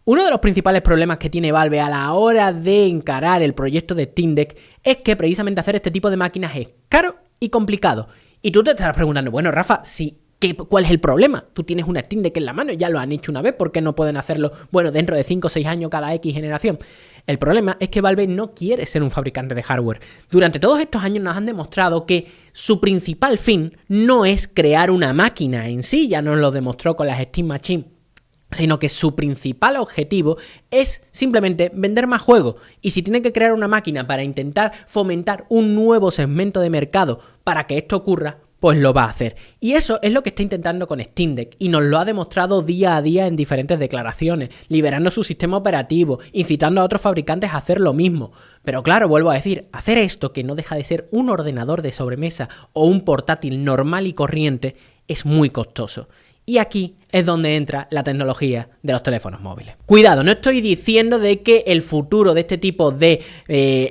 Uno de los principales problemas que tiene Valve a la hora de encarar el proyecto de Steam Deck es que precisamente hacer este tipo de máquinas es caro y complicado. Y tú te estarás preguntando, bueno, Rafa, ¿cuál es el problema? Tú tienes una Steam Deck en la mano, ya lo han hecho una vez, ¿por qué no pueden hacerlo, dentro de 5 o 6 años cada X generación? El problema es que Valve no quiere ser un fabricante de hardware. Durante todos estos años nos han demostrado que su principal fin no es crear una máquina en sí, ya nos lo demostró con las Steam Machine, sino que su principal objetivo es simplemente vender más juegos. Y si tiene que crear una máquina para intentar fomentar un nuevo segmento de mercado para que esto ocurra, pues lo va a hacer. Y eso es lo que está intentando con Steam Deck, y nos lo ha demostrado día a día en diferentes declaraciones, liberando su sistema operativo, incitando a otros fabricantes a hacer lo mismo. Pero claro, vuelvo a decir, hacer esto, que no deja de ser un ordenador de sobremesa o un portátil normal y corriente, es muy costoso. Y aquí es donde entra la tecnología de los teléfonos móviles. Cuidado, no estoy diciendo de que el futuro de este tipo de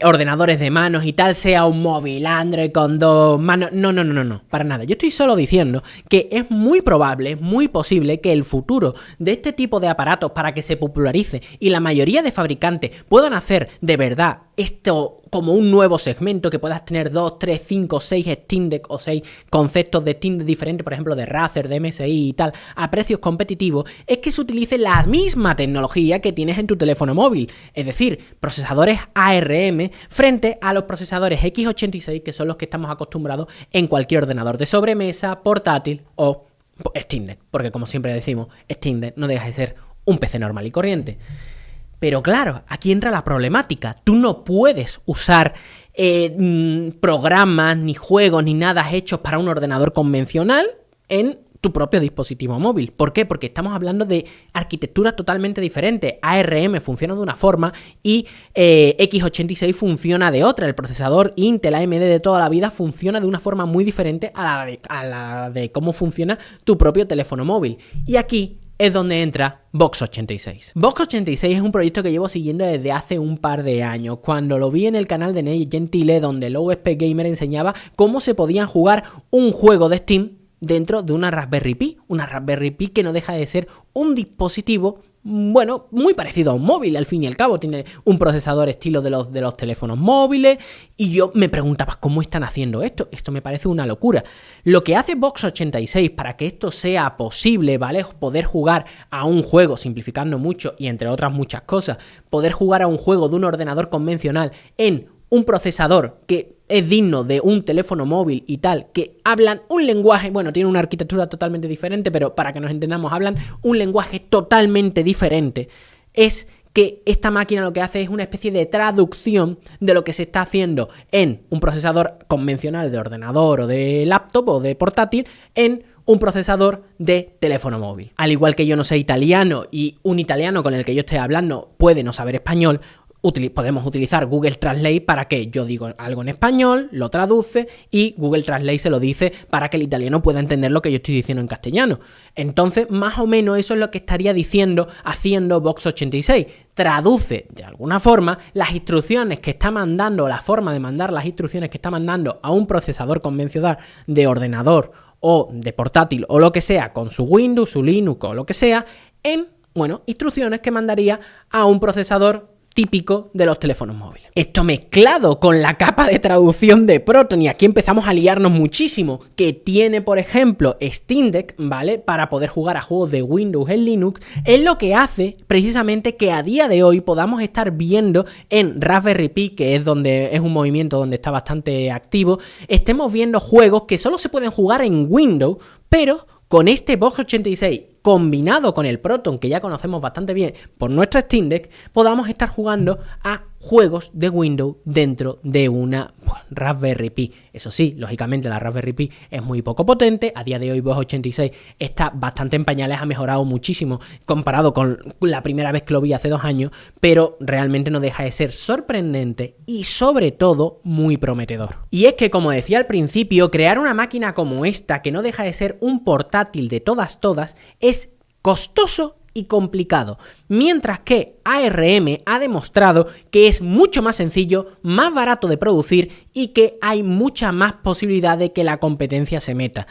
ordenadores de manos y tal sea un móvil Android con 2 manos. No, para nada. Yo estoy solo diciendo que es muy probable, muy posible que el futuro de este tipo de aparatos, para que se popularice y la mayoría de fabricantes puedan hacer de verdad esto como un nuevo segmento, que puedas tener 2, 3, 5, 6 Steam Deck o 6 conceptos de Steam Deck diferentes, por ejemplo de Razer, de MSI y tal, a precios competitivos, es que se utilice la misma tecnología que tienes en tu teléfono móvil, es decir, procesadores ARM frente a los procesadores x86, que son los que estamos acostumbrados en cualquier ordenador de sobremesa, portátil o Steam Deck, porque como siempre decimos, Steam Deck no deja de ser un PC normal y corriente. Pero claro, aquí entra la problemática. Tú no puedes usar programas, ni juegos, ni nada hechos para un ordenador convencional en tu propio dispositivo móvil. ¿Por qué? Porque estamos hablando de arquitecturas totalmente diferentes. ARM funciona de una forma y x86 funciona de otra. El procesador Intel AMD de toda la vida funciona de una forma muy diferente a la de cómo funciona tu propio teléfono móvil. Y aquí es donde entra Box86. Box86 es un proyecto que llevo siguiendo desde hace un par de años, cuando lo vi en el canal de Nate Gentile, donde el OSP Gamer enseñaba cómo se podían jugar un juego de Steam dentro de una Raspberry Pi. Una Raspberry Pi que no deja de ser un dispositivo, bueno, muy parecido a un móvil, al fin y al cabo. Tiene un procesador estilo de los teléfonos móviles, y yo me preguntaba, ¿cómo están haciendo esto? Esto me parece una locura. Lo que hace Box86 para que esto sea posible, ¿vale? Poder jugar a un juego, simplificando mucho y entre otras muchas cosas, poder jugar a un juego de un ordenador convencional en un procesador que es digno de un teléfono móvil y tal, que hablan un lenguaje, bueno, tiene una arquitectura totalmente diferente, pero para que nos entendamos, hablan un lenguaje totalmente diferente, es que esta máquina lo que hace es una especie de traducción de lo que se está haciendo en un procesador convencional de ordenador o de laptop o de portátil en un procesador de teléfono móvil. Al igual que yo no sé italiano y un italiano con el que yo esté hablando puede no saber español, podemos utilizar Google Translate para que yo digo algo en español, lo traduce y Google Translate se lo dice para que el italiano pueda entender lo que yo estoy diciendo en castellano. Entonces, más o menos eso es lo que estaría haciendo Box86. Traduce de alguna forma las instrucciones que está mandando, la forma de mandar las instrucciones que está mandando a un procesador convencional de ordenador o de portátil o lo que sea, con su Windows, su Linux o lo que sea, en, instrucciones que mandaría a un procesador típico de los teléfonos móviles. Esto mezclado con la capa de traducción de Proton, y aquí empezamos a liarnos muchísimo, que tiene, por ejemplo, Steam Deck, ¿vale? Para poder jugar a juegos de Windows en Linux, es lo que hace precisamente que a día de hoy podamos estar viendo en Raspberry Pi, que es un movimiento donde está bastante activo, estemos viendo juegos que solo se pueden jugar en Windows, pero con este Box86 combinado con el Proton, que ya conocemos bastante bien por nuestra Steam Deck, podamos estar jugando a juegos de Windows dentro de una Raspberry Pi. Eso sí, lógicamente la Raspberry Pi es muy poco potente. A día de hoy Box86 está bastante en pañales, ha mejorado muchísimo comparado con la primera vez que lo vi hace 2 años, pero realmente no deja de ser sorprendente y sobre todo muy prometedor. Y es que, como decía al principio, crear una máquina como esta, que no deja de ser un portátil de todas, es costoso y complicado, mientras que ARM ha demostrado que es mucho más sencillo, más barato de producir y que hay mucha más posibilidad de que la competencia se meta.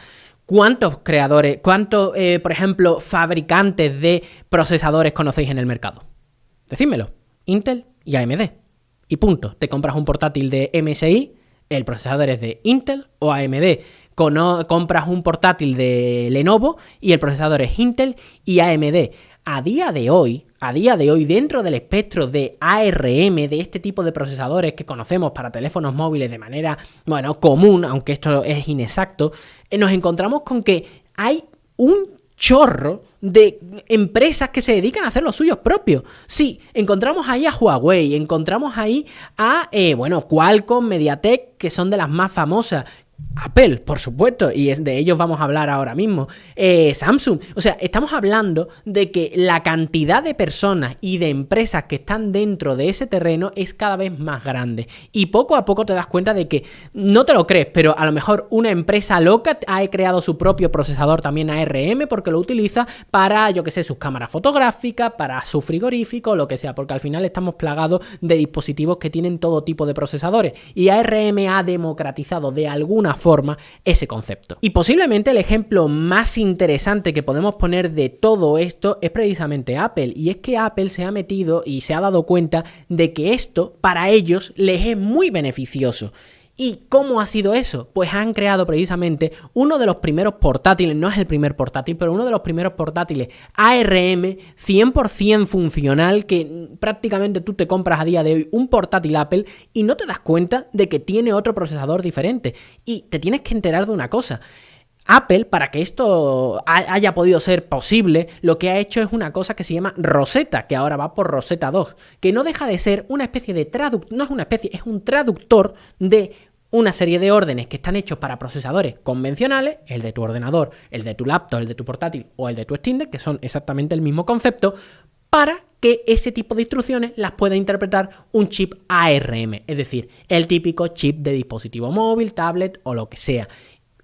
¿Cuántos creadores, por ejemplo, fabricantes de procesadores conocéis en el mercado? Decídmelo. Intel y AMD. Y punto. Te compras un portátil de MSI, el procesador es de Intel o AMD. Compras un portátil de Lenovo y el procesador es Intel y AMD. A día de hoy, dentro del espectro de ARM, de este tipo de procesadores que conocemos para teléfonos móviles de manera, común, aunque esto es inexacto, nos encontramos con que hay un chorro de empresas que se dedican a hacer los suyos propios. Sí, encontramos ahí a Huawei, encontramos ahí a, Qualcomm, MediaTek, que son de las más famosas. Apple, por supuesto, y de ellos vamos a hablar ahora mismo. Samsung, o sea, estamos hablando de que la cantidad de personas y de empresas que están dentro de ese terreno es cada vez más grande. Y poco a poco te das cuenta de que, no te lo crees, pero a lo mejor una empresa loca ha creado su propio procesador también ARM porque lo utiliza para, sus cámaras fotográficas, para su frigorífico, lo que sea, porque al final estamos plagados de dispositivos que tienen todo tipo de procesadores. Y ARM ha democratizado de alguna forma ese concepto. Y posiblemente el ejemplo más interesante que podemos poner de todo esto es precisamente Apple, y es que Apple se ha metido y se ha dado cuenta de que esto para ellos les es muy beneficioso. ¿Y cómo ha sido eso? Pues han creado precisamente uno de los primeros portátiles, no es el primer portátil, pero uno de los primeros portátiles ARM 100% funcional, que prácticamente tú te compras a día de hoy un portátil Apple y no te das cuenta de que tiene otro procesador diferente. Y te tienes que enterar de una cosa. Apple, para que esto haya podido ser posible, lo que ha hecho es una cosa que se llama Rosetta, que ahora va por Rosetta 2, que no deja de ser una especie de traductor, no es una especie, es un traductor de una serie de órdenes que están hechos para procesadores convencionales, el de tu ordenador, el de tu laptop, el de tu portátil o el de tu Steam Deck, que son exactamente el mismo concepto, para que ese tipo de instrucciones las pueda interpretar un chip ARM, es decir, el típico chip de dispositivo móvil, tablet o lo que sea.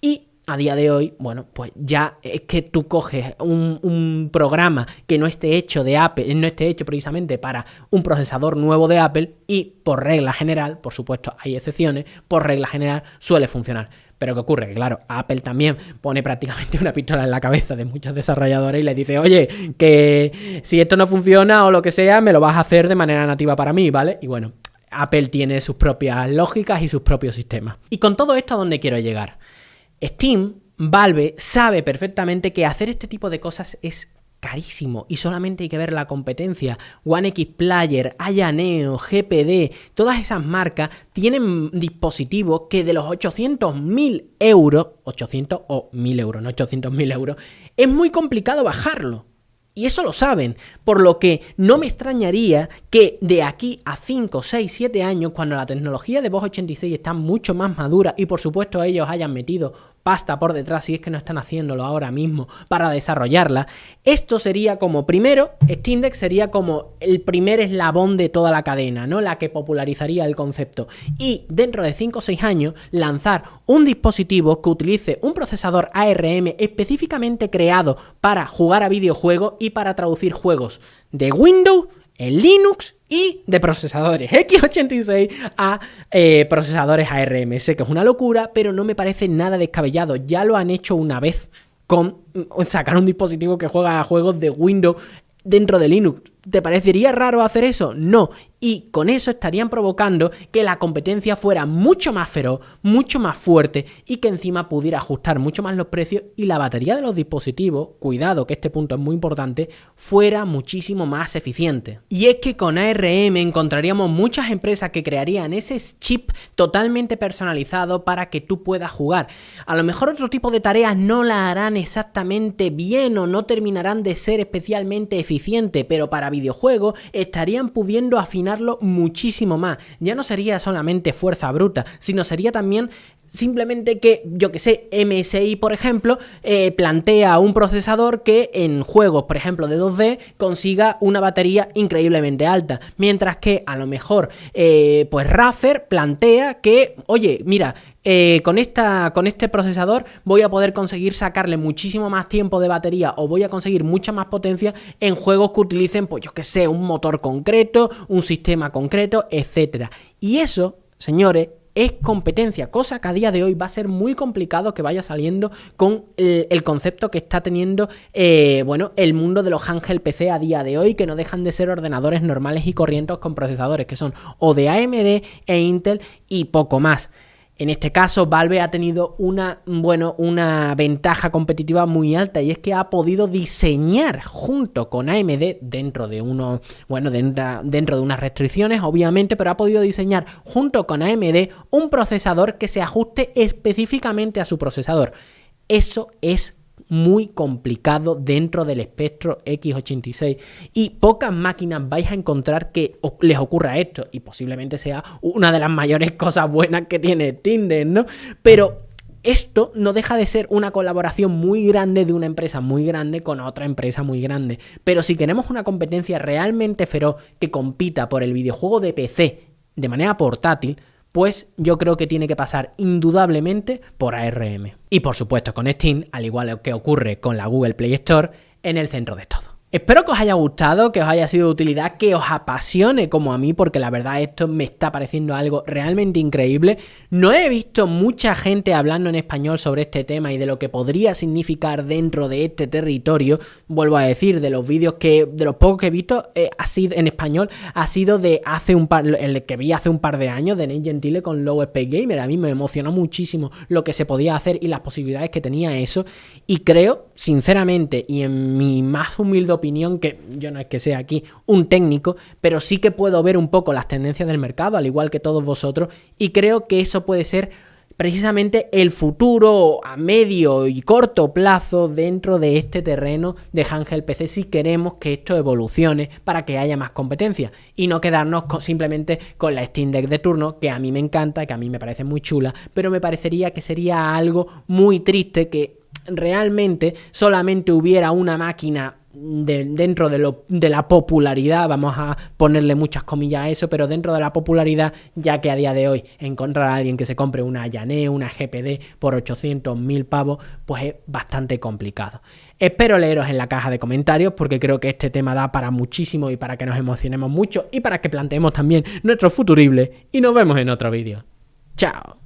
Y a día de hoy, pues ya es que tú coges un programa que no esté hecho de Apple, no esté hecho precisamente para un procesador nuevo de Apple y por regla general, por supuesto hay excepciones, por regla general suele funcionar. Pero ¿qué ocurre? Que claro, Apple también pone prácticamente una pistola en la cabeza de muchos desarrolladores y les dice, oye, que si esto no funciona o lo que sea, me lo vas a hacer de manera nativa para mí, ¿vale? Y bueno, Apple tiene sus propias lógicas y sus propios sistemas. Y con todo esto, ¿a dónde quiero llegar? Steam, Valve, sabe perfectamente que hacer este tipo de cosas es carísimo y solamente hay que ver la competencia. One X Player, Aya Neo, GPD, todas esas marcas tienen dispositivos que de los 800.000 euros, 800 o 1.000 euros, no 800.000 euros, es muy complicado bajarlo. Y eso lo saben, por lo que no me extrañaría que de aquí a 5, 6, 7 años, cuando la tecnología de Boss 86 está mucho más madura y por supuesto ellos hayan metido pasta por detrás, si es que no están haciéndolo ahora mismo, para desarrollarla, esto sería como, primero, Steam Deck sería como el primer eslabón de toda la cadena, ¿no? La que popularizaría el concepto. Y dentro de 5 o 6 años, lanzar un dispositivo que utilice un procesador ARM específicamente creado para jugar a videojuegos y para traducir juegos de Windows en Linux y de procesadores x86 a procesadores ARM. Sé que es una locura, pero no me parece nada descabellado. Ya lo han hecho una vez con sacar un dispositivo que juega a juegos de Windows dentro de Linux. ¿Te parecería raro hacer eso? No. Y con eso estarían provocando que la competencia fuera mucho más feroz, mucho más fuerte y que encima pudiera ajustar mucho más los precios y la batería de los dispositivos, cuidado que este punto es muy importante, fuera muchísimo más eficiente. Y es que con ARM encontraríamos muchas empresas que crearían ese chip totalmente personalizado para que tú puedas jugar. A lo mejor otro tipo de tareas no la harán exactamente bien o no terminarán de ser especialmente eficientes, pero para videojuegos estarían pudiendo afinarlo muchísimo más. Ya no sería solamente fuerza bruta, sino sería también simplemente que, MSI, por ejemplo, plantea un procesador que en juegos, por ejemplo, de 2D, consiga una batería increíblemente alta. Mientras que, a lo mejor, Razer plantea que, oye, mira, con este procesador voy a poder conseguir sacarle muchísimo más tiempo de batería o voy a conseguir mucha más potencia en juegos que utilicen, un motor concreto, un sistema concreto, etcétera. Y eso, señores, es competencia, cosa que a día de hoy va a ser muy complicado que vaya saliendo con el concepto que está teniendo el mundo de los handheld PC a día de hoy, que no dejan de ser ordenadores normales y corrientes con procesadores que son o de AMD e Intel y poco más. En este caso, Valve ha tenido una ventaja competitiva muy alta, y es que ha podido diseñar junto con AMD dentro de unas restricciones, obviamente, pero ha podido diseñar junto con AMD un procesador que se ajuste específicamente a su procesador. Eso es muy complicado dentro del espectro x86, y pocas máquinas vais a encontrar que les ocurra esto, y posiblemente sea una de las mayores cosas buenas que tiene Tinder, ¿no? Pero esto no deja de ser una colaboración muy grande de una empresa muy grande con otra empresa muy grande. Pero si queremos una competencia realmente feroz que compita por el videojuego de PC de manera portátil, pues yo creo que tiene que pasar indudablemente por ARM. Y por supuesto con Steam, al igual que ocurre con la Google Play Store, en el centro de todo. Espero que os haya gustado, que os haya sido de utilidad, que os apasione como a mí, porque la verdad esto me está pareciendo algo realmente increíble. No he visto mucha gente hablando en español sobre este tema y de lo que podría significar dentro de este territorio. Vuelvo a decir, de los pocos que he visto así en español, ha sido el que vi hace un par de años de Nate Gentile con Low Space Gamer. A mí me emocionó muchísimo lo que se podía hacer y las posibilidades que tenía eso, y creo, sinceramente, y en mi más humilde opinión, que yo no es que sea aquí un técnico, pero sí que puedo ver un poco las tendencias del mercado, al igual que todos vosotros, y creo que eso puede ser precisamente el futuro a medio y corto plazo dentro de este terreno de handheld PC, si queremos que esto evolucione para que haya más competencia y no quedarnos simplemente con la Steam Deck de turno, que a mí me encanta, que a mí me parece muy chula, pero me parecería que sería algo muy triste que realmente solamente hubiera una máquina dentro de la popularidad, vamos a ponerle muchas comillas a eso, pero dentro de la popularidad, ya que a día de hoy encontrar a alguien que se compre una Yané, una GPD por 800.000 pavos, pues es bastante complicado. Espero leeros en la caja de comentarios, porque creo que este tema da para muchísimo y para que nos emocionemos mucho y para que planteemos también nuestro futurible, y nos vemos en otro vídeo. ¡Chao!